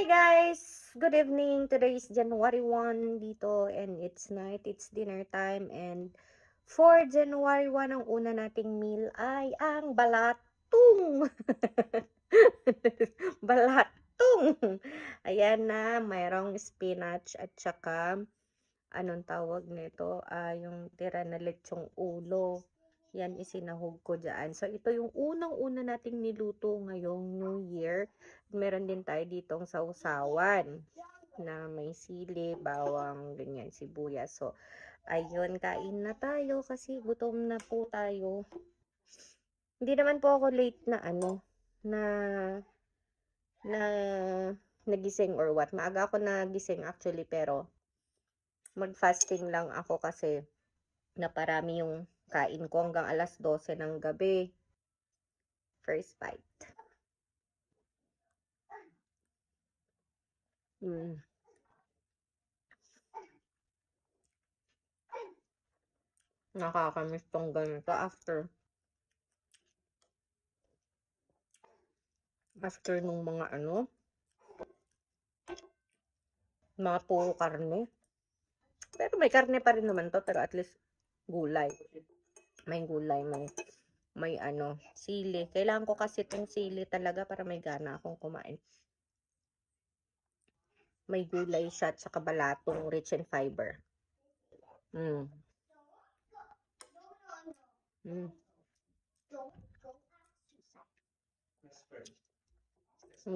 Hi guys! Good evening. Today is January 1 dito and it's night. It's dinner time and for January 1 ang una nating meal ay ang balatong. Balatong. Ayan na, mayroong spinach at saka anong tawag nito? Yung tira na lechong ulo. Yan, isinahog ko dyan. So, ito yung unang-una nating niluto ngayong New Year. Meron din tayo ditong sausawan na may sili, bawang, ganyan, sibuyas. So, ayun, kain na tayo kasi gutom na po tayo. Hindi naman po ako late na na na nagising or what. Maaga ako nagising actually, pero mag-fasting lang ako kasi naparami yung kain ko hanggang alas 12 ng gabi. First bite. Nakakamiss tong ganito after nung mga mga puro karne. Pero may karne pa rin naman to, pero at least gulay. May gulay, may sili. Kailangan ko kasi itong sili talaga para may gana akong kumain. May gulay siya at saka balatong rich in fiber. Ang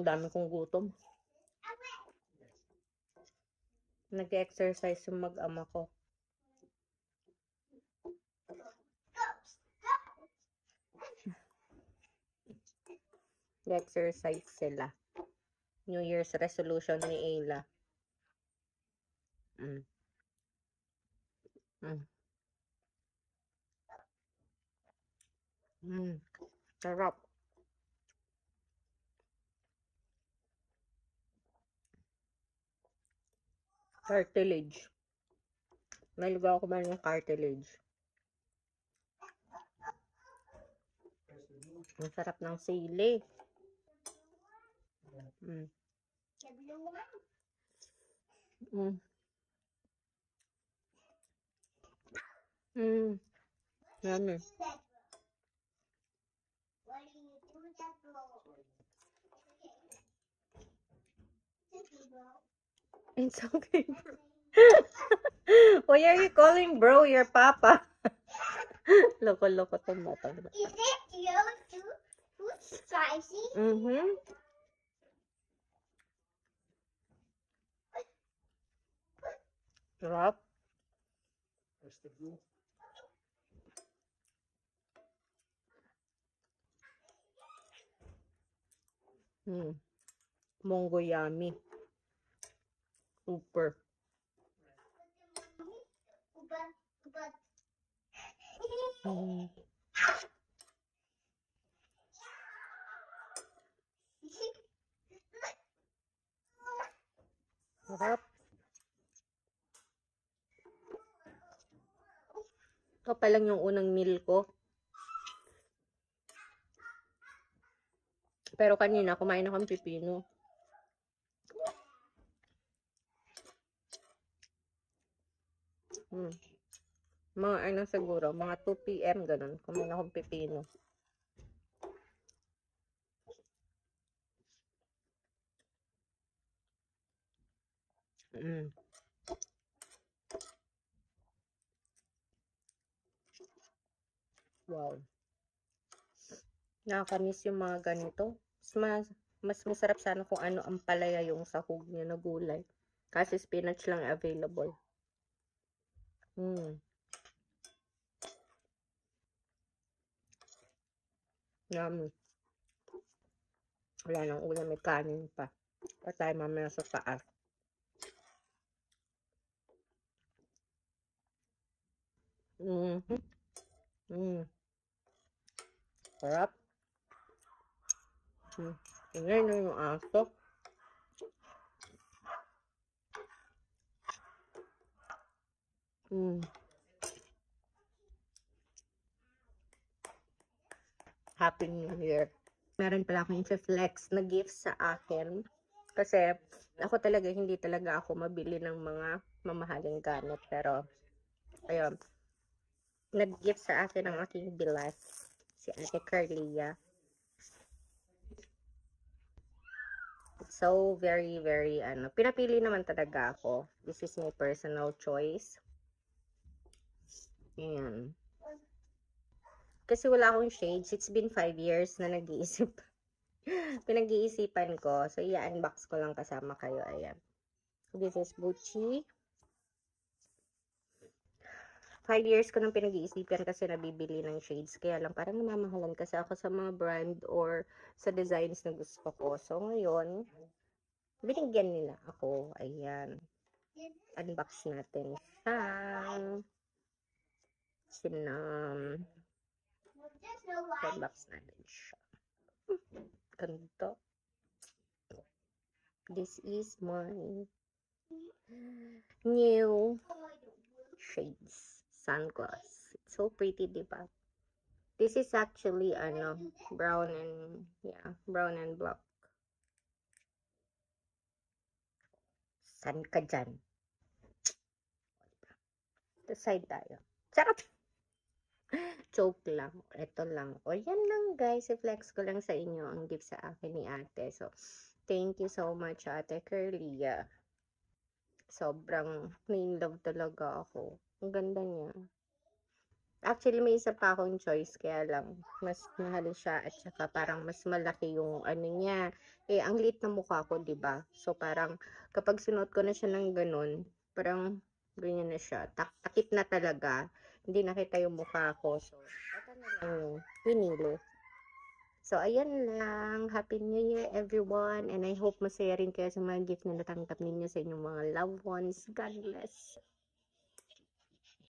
dami kong gutom. Nag-exercise yung mag-ama ko. Nag-exercise sila. New Year's resolution ni Ayla. Sarap. Cartilage. Mahilig ako kumain ng cartilage. Ang sarap ng sili. Yummy. It's okay, bro. Why are you calling bro your papa? Loko-loko tong bata. Is it you too spicy? Sarap. Mongo yummy. Super. Sarap. Ito pa lang yung unang meal ko. Pero kanina, kumain akong pipino. Mga siguro, mga 2 PM, ganun. Kumain akong pipino. Wow. Nakakamiss yung mga ganito. Mas masarap sana kung ano ang palaya yung sahog niya na gulay. Kasi spinach lang available. Yummy. Wala nang ulam, may kanin pa. Pa tayo mamaya sa taas. Sarap. Tingnan yung aso. Happy New Year. Meron pala akong i-flex na gift sa akin. Kasi Ako talaga, hindi talaga ako mabili ng mga mamahaling gamit. Pero, ayun, nag-gift sa akin ng aking bilas, si Ate Carlia. So, very, very, pinapili naman talaga ako. This is my personal choice. Ayan. Kasi wala akong shades. It's been 5 years na nag-iisip. Pinag-iisipan ko. So, i-unbox ko lang kasama kayo. Ayan. This is Gucci. 5 years ko nang pinag-iisipan kasi nabibili ng shades. Kaya lang parang namamahalan kasi ako sa mga brand or sa designs na gusto ko. So, ngayon, binigyan nila ako. Ayan. Unbox natin siya. Unbox natin siya. Ganito. This is my new shades sunglass. It's so pretty, diba? This is actually brown and black. San ka dyan? The side tayo. Charot! Joke lang. Ito lang. O yan lang guys. I-flex ko lang sa inyo ang gift sa akin ni ate. So, thank you so much Ate Carlia. Sobrang in-love talaga ako. Ang ganda niya. Actually, may isa pa akong choice. Kaya lang, mas mahal siya. At saka parang mas malaki yung niya. Eh, ang liit na mukha ko, diba? So, parang kapag sinuot ko na siya ng ganun, parang ganyan na siya. Takip na talaga. Hindi nakita yung mukha ko. So, ito na lang yung pinili. So, ayan lang. Happy New Year, everyone. And I hope masaya rin kayo sa mga gift na natanggap ninyo sa inyong mga loved ones. God bless.